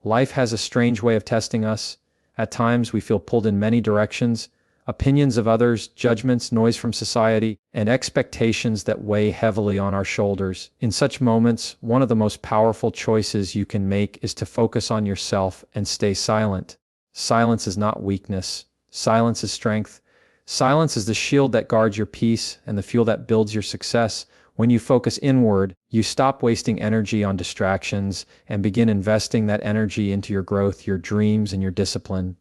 Life has a strange way of testing us. At times, we feel pulled in many directions: opinions of others, judgments, noise from society, and expectations that weigh heavily on our shoulders. In such moments, one of the most powerful choices you can make is to focus on yourself and stay silent. Silence is not weakness. Silence is strength. Silence is the shield that guards your peace and the fuel that builds your success. When you focus inward, you stop wasting energy on distractions and begin investing that energy into your growth, your dreams, and your discipline.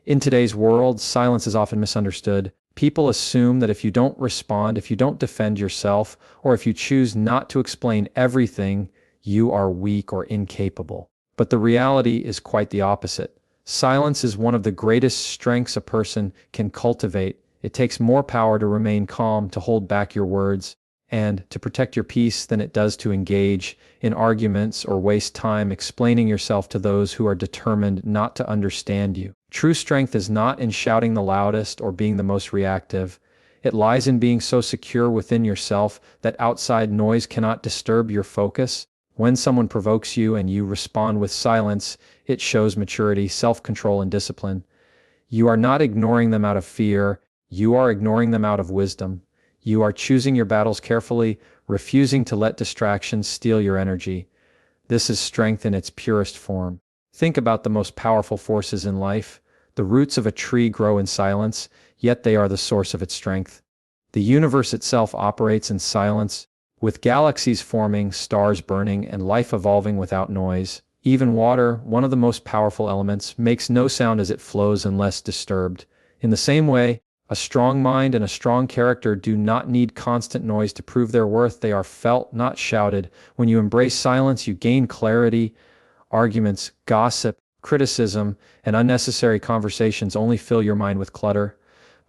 In today's world, silence is often misunderstood. People assume that if you don't respond, if you don't defend yourself, or if you choose not to explain everything, you are weak or incapable. But the reality is quite the opposite. Silence is one of the greatest strengths a person can cultivate. It takes more power to remain calm, to hold back your words, and to protect your peace than it does to engage in arguments or waste time explaining yourself to those who are determined not to understand you. True strength is not in shouting the loudest or being the most reactive. It lies in being so secure within yourself that outside noise cannot disturb your focus. When someone provokes you and you respond with silence, it shows maturity, self-control, and discipline. You are not ignoring them out of fear. You are ignoring them out of wisdom. You are choosing your battles carefully, refusing to let distractions steal your energy. This is strength in its purest form. Think about the most powerful forces in life. The roots of a tree grow in silence, yet they are the source of its strength. The universe itself operates in silence, with galaxies forming, stars burning, and life evolving without noise. Even water, one of the most powerful elements, makes no sound as it flows unless disturbed. In the same way, a strong mind and a strong character do not need constant noise to prove their worth. They are felt, not shouted. When you embrace silence, you gain clarity. Arguments, gossip, criticism, and unnecessary conversations only fill your mind with clutter.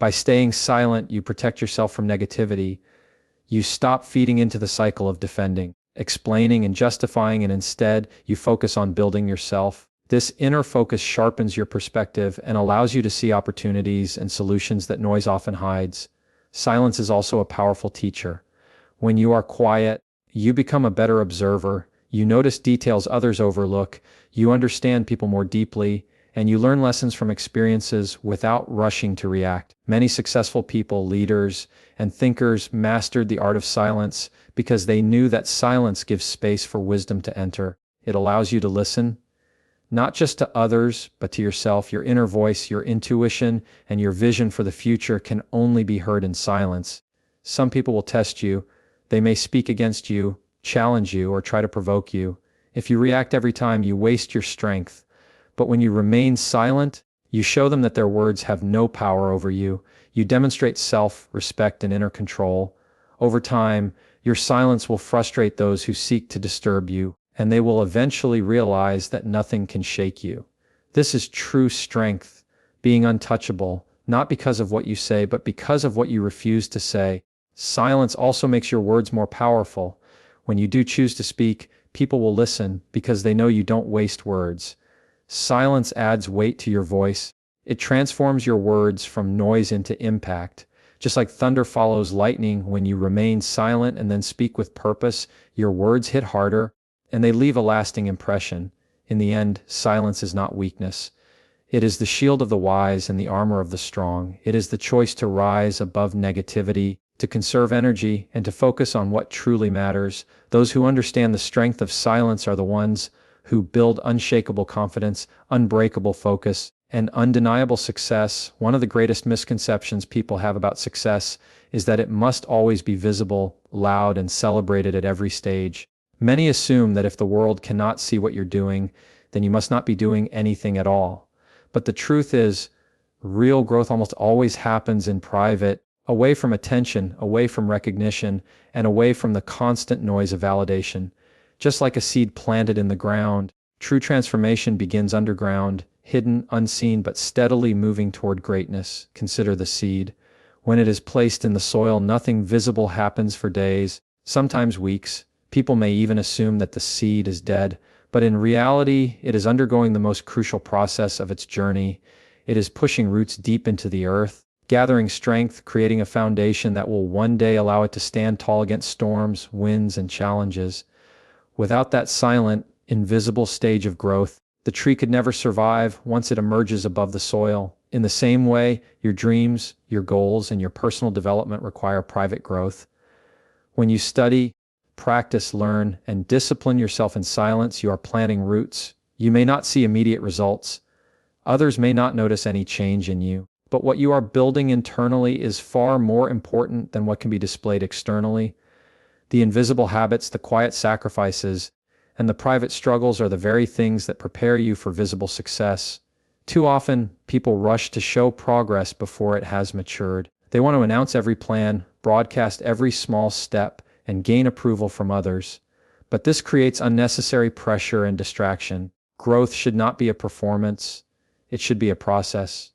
By staying silent, you protect yourself from negativity. You stop feeding into the cycle of defending, explaining, and justifying, and instead, you focus on building yourself. This inner focus sharpens your perspective and allows you to see opportunities and solutions that noise often hides. Silence is also a powerful teacher. When you are quiet, you become a better observer. You notice details others overlook. You understand people more deeply, and you learn lessons from experiences without rushing to react. Many successful people, leaders, and thinkers mastered the art of silence because they knew that silence gives space for wisdom to enter. It allows you to listen, not just to others, but to yourself. Your inner voice, your intuition, and your vision for the future can only be heard in silence. Some people will test you. They may speak against you, challenge you, or try to provoke you. If you react every time, you waste your strength. But when you remain silent, you show them that their words have no power over you. You demonstrate self-respect and inner control. Over time, your silence will frustrate those who seek to disturb you, and they will eventually realize that nothing can shake you. This is true strength, being untouchable, not because of what you say, but because of what you refuse to say. Silence also makes your words more powerful. When you do choose to speak, people will listen because they know you don't waste words. Silence adds weight to your voice. It transforms your words from noise into impact. Just like thunder follows lightning, when you remain silent and then speak with purpose, your words hit harder, and they leave a lasting impression. In the end, silence is not weakness. It is the shield of the wise and the armor of the strong. It is the choice to rise above negativity, to conserve energy, and to focus on what truly matters. Those who understand the strength of silence are the ones who build unshakable confidence, unbreakable focus, and undeniable success. One of the greatest misconceptions people have about success is that it must always be visible, loud, and celebrated at every stage. Many assume that if the world cannot see what you're doing, then you must not be doing anything at all. But the truth is, real growth almost always happens in private, away from attention, away from recognition, and away from the constant noise of validation. Just like a seed planted in the ground, true transformation begins underground, hidden, unseen, but steadily moving toward greatness. Consider the seed. When it is placed in the soil, nothing visible happens for days, sometimes weeks. People may even assume that the seed is dead, but in reality, it is undergoing the most crucial process of its journey. It is pushing roots deep into the earth, gathering strength, creating a foundation that will one day allow it to stand tall against storms, winds, and challenges. Without that silent, invisible stage of growth. The tree could never survive once it emerges above the soil. In the same way, your dreams, your goals, and your personal development require private growth. When you study, practice, learn, and discipline yourself in silence, you are planting roots. You may not see immediate results. Others may not notice any change in you. But what you are building internally is far more important than what can be displayed externally. The invisible habits, the quiet sacrifices, and the private struggles are the very things that prepare you for visible success. Too often, people rush to show progress before it has matured. They want to announce every plan, broadcast every small step, and gain approval from others. But this creates unnecessary pressure and distraction. Growth should not be a performance. It should be a process.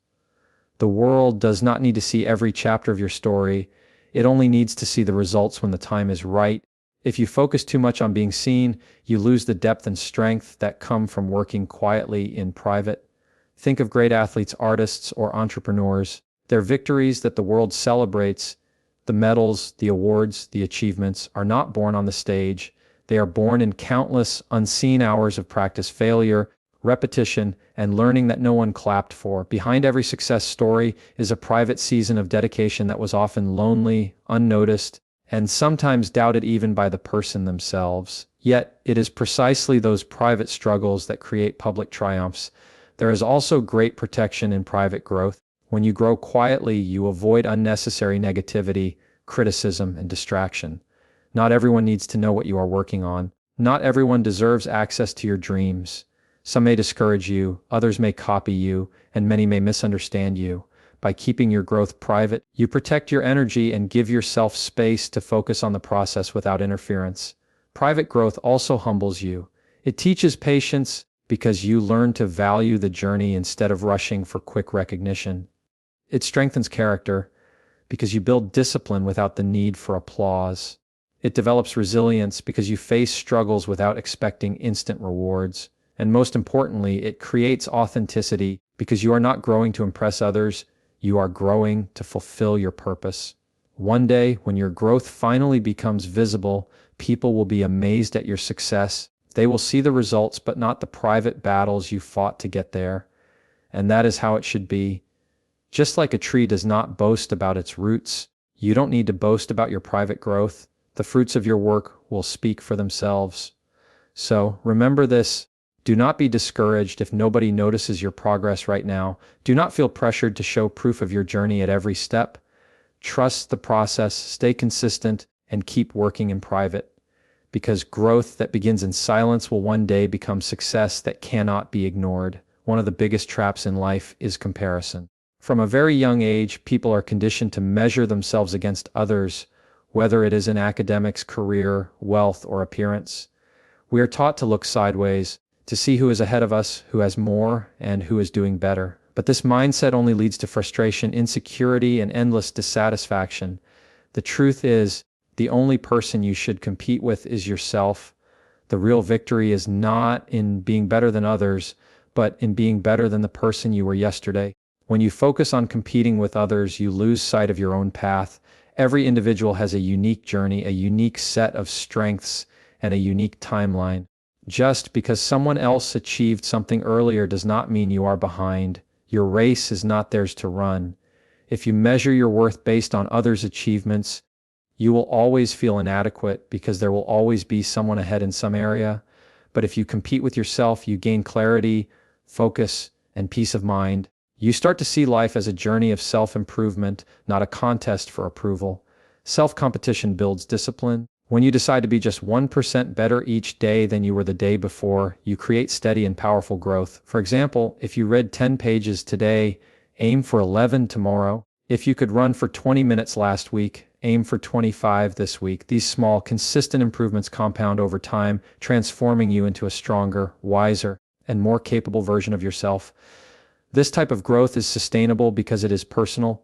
The world does not need to see every chapter of your story. It only needs to see the results when the time is right. If you focus too much on being seen, you lose the depth and strength that come from working quietly in private. Think of great athletes, artists, or entrepreneurs. Their victories that the world celebrates, the medals, the awards, the achievements, are not born on the stage. They are born in countless unseen hours of practice, failure, repetition, and learning that no one clapped for. Behind every success story is a private season of dedication that was often lonely, unnoticed, and sometimes doubted even by the person themselves. Yet, it is precisely those private struggles that create public triumphs. There is also great protection in private growth. When you grow quietly, you avoid unnecessary negativity, criticism, and distraction. Not everyone needs to know what you are working on. Not everyone deserves access to your dreams. Some may discourage you, others may copy you, and many may misunderstand you. By keeping your growth private, you protect your energy and give yourself space to focus on the process without interference. Private growth also humbles you. It teaches patience because you learn to value the journey instead of rushing for quick recognition. It strengthens character because you build discipline without the need for applause. It develops resilience because you face struggles without expecting instant rewards. And most importantly, it creates authenticity because you are not growing to impress others, you are growing to fulfill your purpose. One day, when your growth finally becomes visible, people will be amazed at your success. They will see the results, but not the private battles you fought to get there. And that is how it should be. Just like a tree does not boast about its roots, you don't need to boast about your private growth. The fruits of your work will speak for themselves. So remember this. Do not be discouraged if nobody notices your progress right now. Do not feel pressured to show proof of your journey at every step. Trust the process, stay consistent, and keep working in private. Because growth that begins in silence will one day become success that cannot be ignored. One of the biggest traps in life is comparison. From a very young age, people are conditioned to measure themselves against others, whether it is in academics, career, wealth, or appearance. We are taught to look sideways, to see who is ahead of us, who has more, and who is doing better. But this mindset only leads to frustration, insecurity, and endless dissatisfaction. The truth is, the only person you should compete with is yourself. The real victory is not in being better than others, but in being better than the person you were yesterday. When you focus on competing with others, you lose sight of your own path. Every individual has a unique journey, a unique set of strengths, and a unique timeline. Just because someone else achieved something earlier does not mean you are behind. Your race is not theirs to run. If you measure your worth based on others' achievements, you will always feel inadequate because there will always be someone ahead in some area. But if you compete with yourself, you gain clarity, focus, and peace of mind. You start to see life as a journey of self-improvement, not a contest for approval. Self-competition builds discipline. When you decide to be just 1% better each day than you were the day before, you create steady and powerful growth. For example, if you read 10 pages today, aim for 11 tomorrow. If you could run for 20 minutes last week, aim for 25 this week. These small, consistent improvements compound over time, transforming you into a stronger, wiser, and more capable version of yourself. This type of growth is sustainable because it is personal.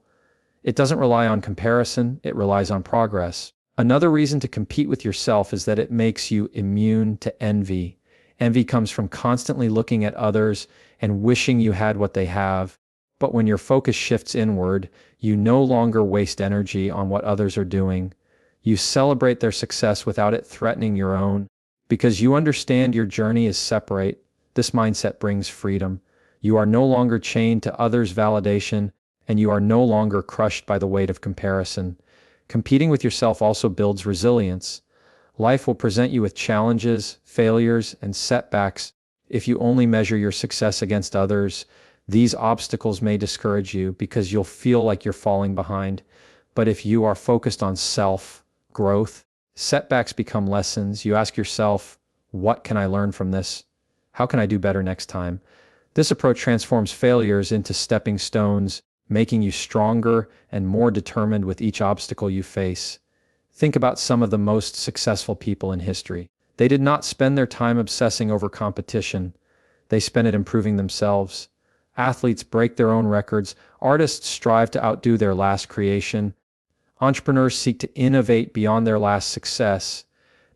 It doesn't rely on comparison, it relies on progress. Another reason to compete with yourself is that it makes you immune to envy. Envy comes from constantly looking at others and wishing you had what they have. But when your focus shifts inward, you no longer waste energy on what others are doing. You celebrate their success without it threatening your own. Because you understand your journey is separate, this mindset brings freedom. You are no longer chained to others' validation, and you are no longer crushed by the weight of comparison. Competing with yourself also builds resilience. Life will present you with challenges, failures, and setbacks. If you only measure your success against others, these obstacles may discourage you because you'll feel like you're falling behind. But if you are focused on self-growth, setbacks become lessons. You ask yourself, what can I learn from this? How can I do better next time? This approach transforms failures into stepping stones, making you stronger and more determined with each obstacle you face. Think about some of the most successful people in history. They did not spend their time obsessing over competition. They spent it improving themselves. Athletes break their own records. Artists strive to outdo their last creation. Entrepreneurs seek to innovate beyond their last success.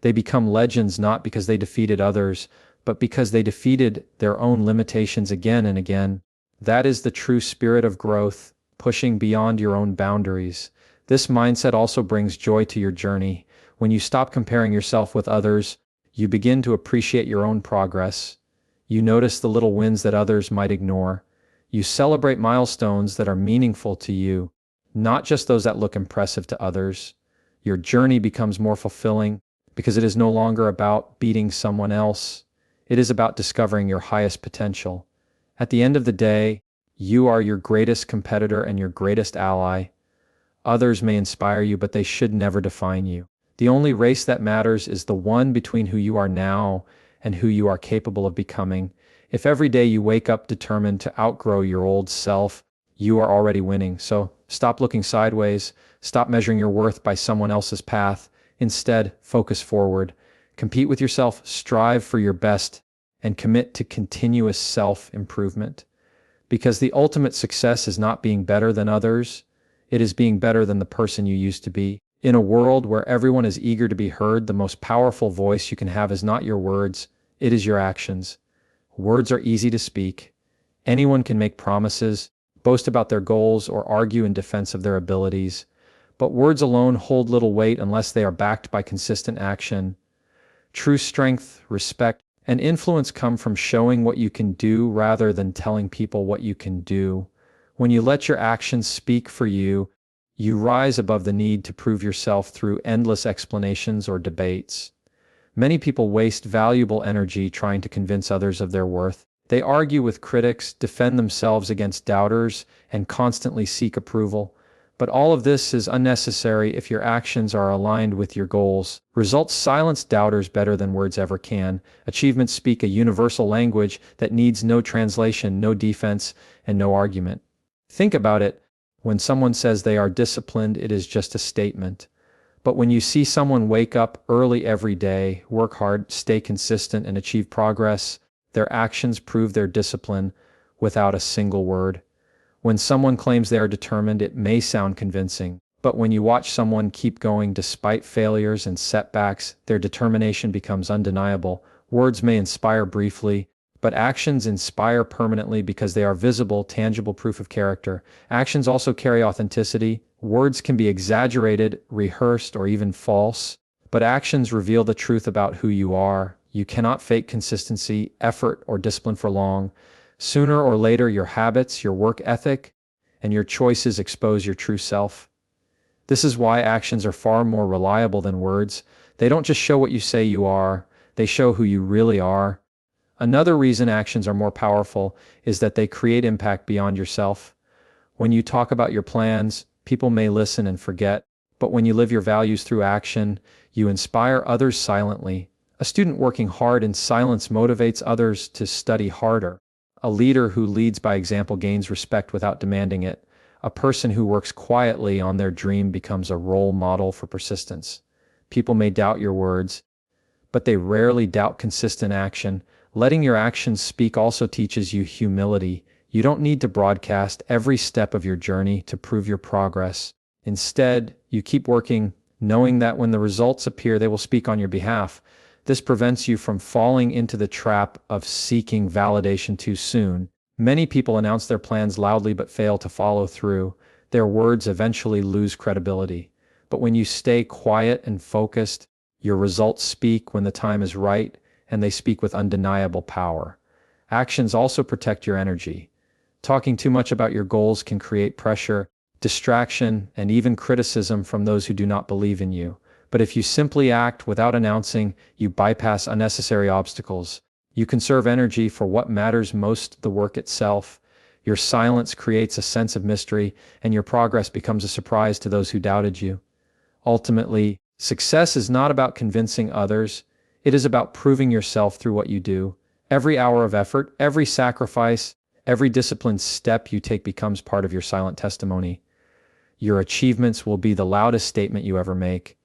They become legends not because they defeated others, but because they defeated their own limitations again and again. That is the true spirit of growth, pushing beyond your own boundaries. This mindset also brings joy to your journey. When you stop comparing yourself with others, you begin to appreciate your own progress. You notice the little wins that others might ignore. You celebrate milestones that are meaningful to you, not just those that look impressive to others. Your journey becomes more fulfilling because it is no longer about beating someone else. It is about discovering your highest potential. At the end of the day, you are your greatest competitor and your greatest ally. Others may inspire you, but they should never define you. The only race that matters is the one between who you are now and who you are capable of becoming. If every day you wake up determined to outgrow your old self, you are already winning. So stop looking sideways, stop measuring your worth by someone else's path. Instead, focus forward. Compete with yourself, strive for your best, and commit to continuous self-improvement. Because the ultimate success is not being better than others, it is being better than the person you used to be. In a world where everyone is eager to be heard, the most powerful voice you can have is not your words, it is your actions. Words are easy to speak. Anyone can make promises, boast about their goals, or argue in defense of their abilities. But words alone hold little weight unless they are backed by consistent action. True strength, respect, and influence come from showing what you can do rather than telling people what you can do. When you let your actions speak for you, you rise above the need to prove yourself through endless explanations or debates. Many people waste valuable energy trying to convince others of their worth. They argue with critics, defend themselves against doubters, and constantly seek approval. But all of this is unnecessary if your actions are aligned with your goals. Results silence doubters better than words ever can. Achievements speak a universal language that needs no translation, no defense, and no argument. Think about it. When someone says they are disciplined, it is just a statement. But when you see someone wake up early every day, work hard, stay consistent, and achieve progress, their actions prove their discipline without a single word. When someone claims they are determined, it may sound convincing, but when you watch someone keep going despite failures and setbacks, their determination becomes undeniable. Words may inspire briefly, but actions inspire permanently because they are visible, tangible proof of character. Actions also carry authenticity. Words can be exaggerated, rehearsed, or even false, but actions reveal the truth about who you are. You cannot fake consistency, effort, or discipline for long. Sooner or later, your habits, your work ethic, and your choices expose your true self. This is why actions are far more reliable than words. They don't just show what you say you are, they show who you really are. Another reason actions are more powerful is that they create impact beyond yourself. When you talk about your plans, people may listen and forget, but when you live your values through action, you inspire others silently. A student working hard in silence motivates others to study harder. A leader who leads by example gains respect without demanding it. A person who works quietly on their dream becomes a role model for persistence. People may doubt your words, but they rarely doubt consistent action. Letting your actions speak also teaches you humility. You don't need to broadcast every step of your journey to prove your progress. Instead, you keep working, knowing that when the results appear, they will speak on your behalf. This prevents you from falling into the trap of seeking validation too soon. Many people announce their plans loudly but fail to follow through. Their words eventually lose credibility. But when you stay quiet and focused, Your results speak when the time is right, and they speak with undeniable power. Actions also protect your energy. Talking too much about your goals can create pressure, distraction, and even criticism from those who do not believe in you. But if you simply act without announcing, you bypass unnecessary obstacles. You conserve energy for what matters most, the work itself. Your silence creates a sense of mystery, and your progress becomes a surprise to those who doubted you. Ultimately, success is not about convincing others. It is about proving yourself through what you do. Every hour of effort, every sacrifice, every disciplined step you take becomes part of your silent testimony. Your achievements will be the loudest statement you ever make.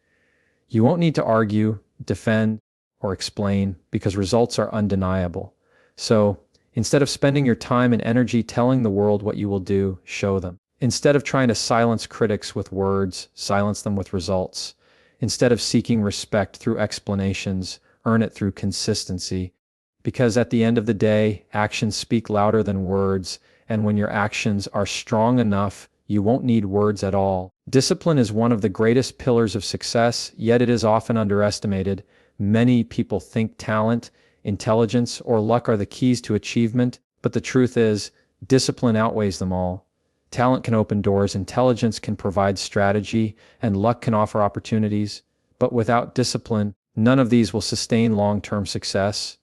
You won't need to argue, defend, or explain because results are undeniable. So, instead of spending your time and energy telling the world what you will do, show them. Instead of trying to silence critics with words, silence them with results. Instead of seeking respect through explanations, earn it through consistency. Because at the end of the day, actions speak louder than words, and when your actions are strong enough, you won't need words at all. Discipline is one of the greatest pillars of success, yet it is often underestimated. Many people think talent, intelligence, or luck are the keys to achievement, but the truth is, discipline outweighs them all. Talent can open doors, intelligence can provide strategy, and luck can offer opportunities. But without discipline, none of these will sustain long-term success.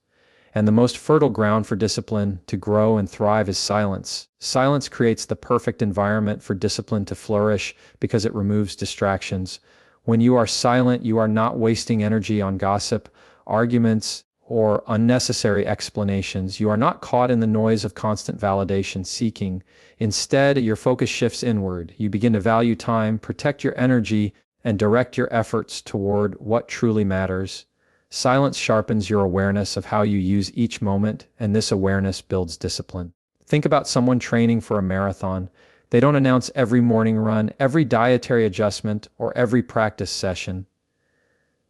And the most fertile ground for discipline to grow and thrive is silence. Silence creates the perfect environment for discipline to flourish because it removes distractions. When you are silent, you are not wasting energy on gossip, arguments, or unnecessary explanations. You are not caught in the noise of constant validation seeking. Instead, your focus shifts inward. You begin to value time, protect your energy, and direct your efforts toward what truly matters. Silence sharpens your awareness of how you use each moment, and this awareness builds discipline. Think about someone training for a marathon. They don't announce every morning run, every dietary adjustment, or every practice session.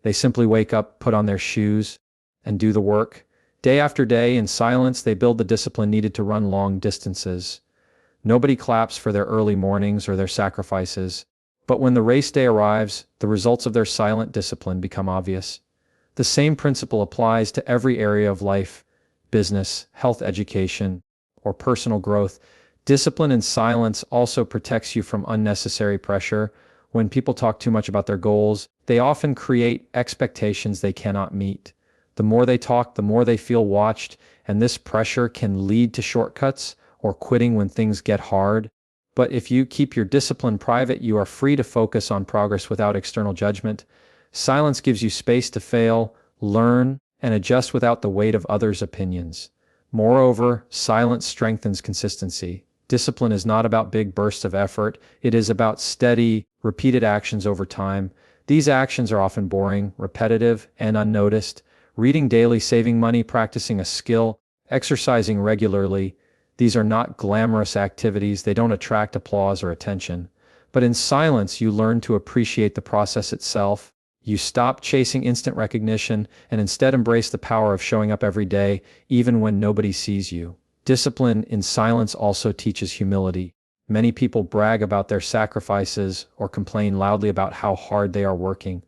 They simply wake up, put on their shoes, and do the work. Day after day, in silence, they build the discipline needed to run long distances. Nobody claps for their early mornings or their sacrifices, but when the race day arrives, the results of their silent discipline become obvious. The same principle applies to every area of life: business, health, education, or personal growth. Discipline and silence also protects you from unnecessary pressure. When people talk too much about their goals, they often create expectations they cannot meet. The more they talk, the more they feel watched, and this pressure can lead to shortcuts or quitting when things get hard. But if you keep your discipline private, you are free to focus on progress without external judgment. Silence gives you space to fail, learn, and adjust without the weight of others' opinions. Moreover, silence strengthens consistency. Discipline is not about big bursts of effort. It is about steady, repeated actions over time. These actions are often boring, repetitive, and unnoticed. Reading daily, saving money, practicing a skill, exercising regularly. These are not glamorous activities. They don't attract applause or attention. But in silence, you learn to appreciate the process itself. You stop chasing instant recognition and instead embrace the power of showing up every day, even when nobody sees you. Discipline in silence also teaches humility. Many people brag about their sacrifices or complain loudly about how hard they are working.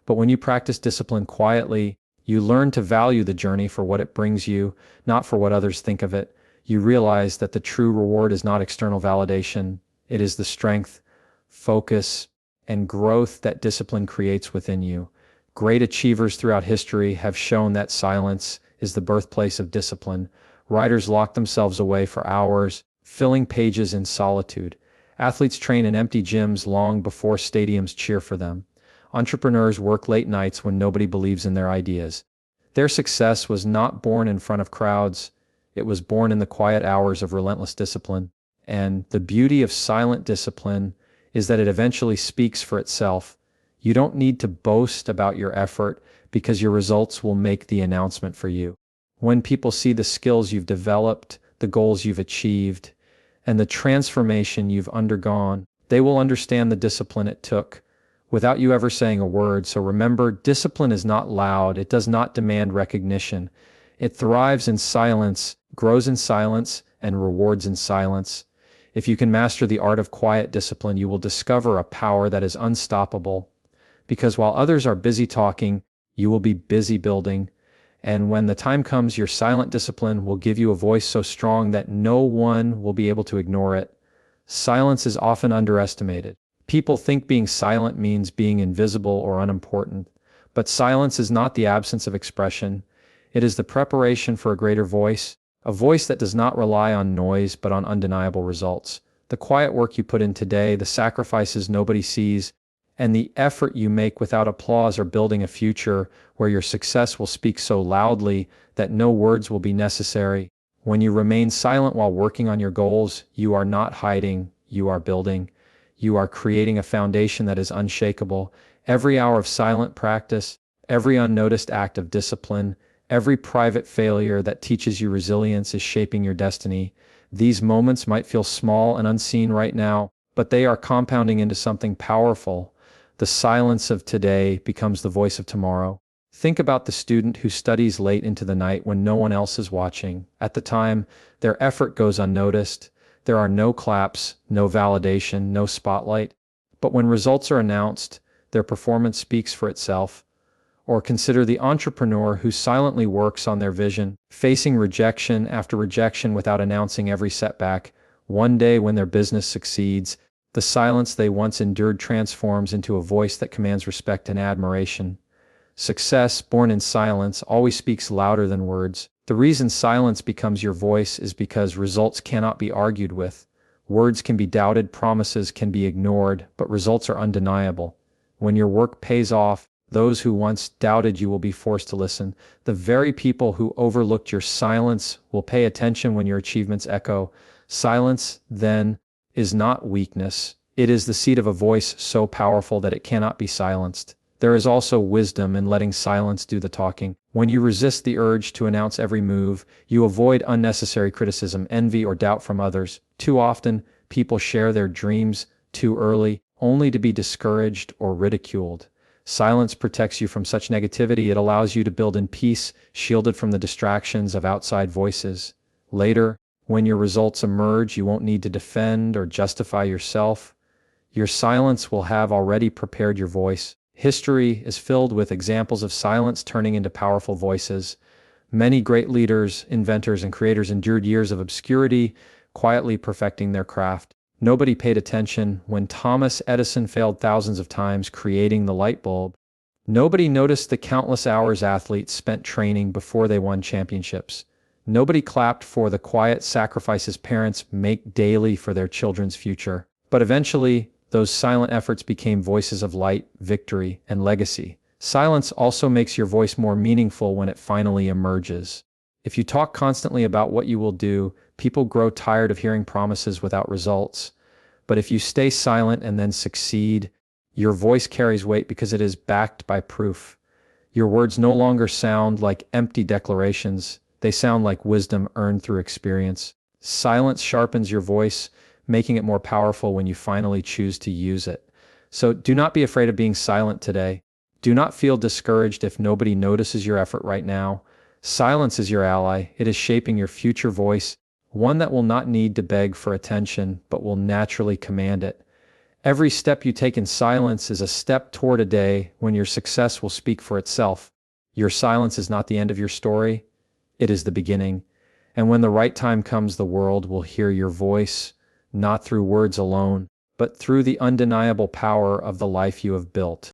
But when you practice discipline quietly, you learn to value the journey for what it brings you, not for what others think of it. You realize that the true reward is not external validation. It is the strength, focus, and growth that discipline creates within you. Great achievers throughout history have shown that silence is the birthplace of discipline. Writers lock themselves away for hours, filling pages in solitude. Athletes train in empty gyms long before stadiums cheer for them. Entrepreneurs work late nights when nobody believes in their ideas. Their success was not born in front of crowds. It was born in the quiet hours of relentless discipline. And the beauty of silent discipline is that it eventually speaks for itself. You don't need to boast about your effort because your results will make the announcement for you. When people see the skills you've developed, the goals you've achieved, and the transformation you've undergone, they will understand the discipline it took without you ever saying a word. So remember, discipline is not loud. It does not demand recognition. It thrives in silence, grows in silence, and rewards in silence. If you can master the art of quiet discipline, you will discover a power that is unstoppable. Because while others are busy talking, You will be busy building. And when the time comes, your silent discipline will give you a voice so strong that no one will be able to ignore it. Silence is often underestimated. People think being silent means being invisible or unimportant. But silence is not the absence of expression. It is the preparation for a greater voice, a voice that does not rely on noise but on undeniable results. The quiet work you put in today, the sacrifices nobody sees, and the effort you make without applause are building a future where your success will speak so loudly that no words will be necessary. When you remain silent while working on your goals, you are not hiding, you are building. You are creating a foundation that is unshakable. Every hour of silent practice, every unnoticed act of discipline, every private failure that teaches you resilience is shaping your destiny. These moments might feel small and unseen right now, but they are compounding into something powerful. The silence of today becomes the voice of tomorrow. Think about the student who studies late into the night when no one else is watching. At the time, their effort goes unnoticed. There are no claps, no validation, no spotlight. But when results are announced, their performance speaks for itself. Or consider the entrepreneur who silently works on their vision, facing rejection after rejection without announcing every setback. One day when their business succeeds, the silence they once endured transforms into a voice that commands respect and admiration. Success, born in silence, always speaks louder than words. The reason silence becomes your voice is because results cannot be argued with. Words can be doubted, promises can be ignored, but results are undeniable. When your work pays off, those who once doubted you will be forced to listen. The very people who overlooked your silence will pay attention when your achievements echo. Silence, then, is not weakness. It is the seed of a voice so powerful that it cannot be silenced. There is also wisdom in letting silence do the talking. When you resist the urge to announce every move, you avoid unnecessary criticism, envy, or doubt from others. Too often, people share their dreams too early, only to be discouraged or ridiculed. Silence protects you from such negativity. It allows you to build in peace, shielded from the distractions of outside voices. Later, when your results emerge, you won't need to defend or justify yourself. Your silence will have already prepared your voice. History is filled with examples of silence turning into powerful voices. Many great leaders, inventors, and creators endured years of obscurity, quietly perfecting their craft. Nobody paid attention when Thomas Edison failed thousands of times creating the light bulb. Nobody noticed the countless hours athletes spent training before they won championships. Nobody clapped for the quiet sacrifices parents make daily for their children's future. But eventually, those silent efforts became voices of light, victory, and legacy. Silence also makes your voice more meaningful when it finally emerges. If you talk constantly about what you will do, people grow tired of hearing promises without results. But if you stay silent and then succeed, your voice carries weight because it is backed by proof. Your words no longer sound like empty declarations. They sound like wisdom earned through experience. Silence sharpens your voice, making it more powerful when you finally choose to use it. So do not be afraid of being silent today. Do not feel discouraged if nobody notices your effort right now. Silence is your ally. It is shaping your future voice, one that will not need to beg for attention, but will naturally command it. Every step you take in silence is a step toward a day when your success will speak for itself. Your silence is not the end of your story. It is the beginning. And when the right time comes, the world will hear your voice, not through words alone, but through the undeniable power of the life you have built.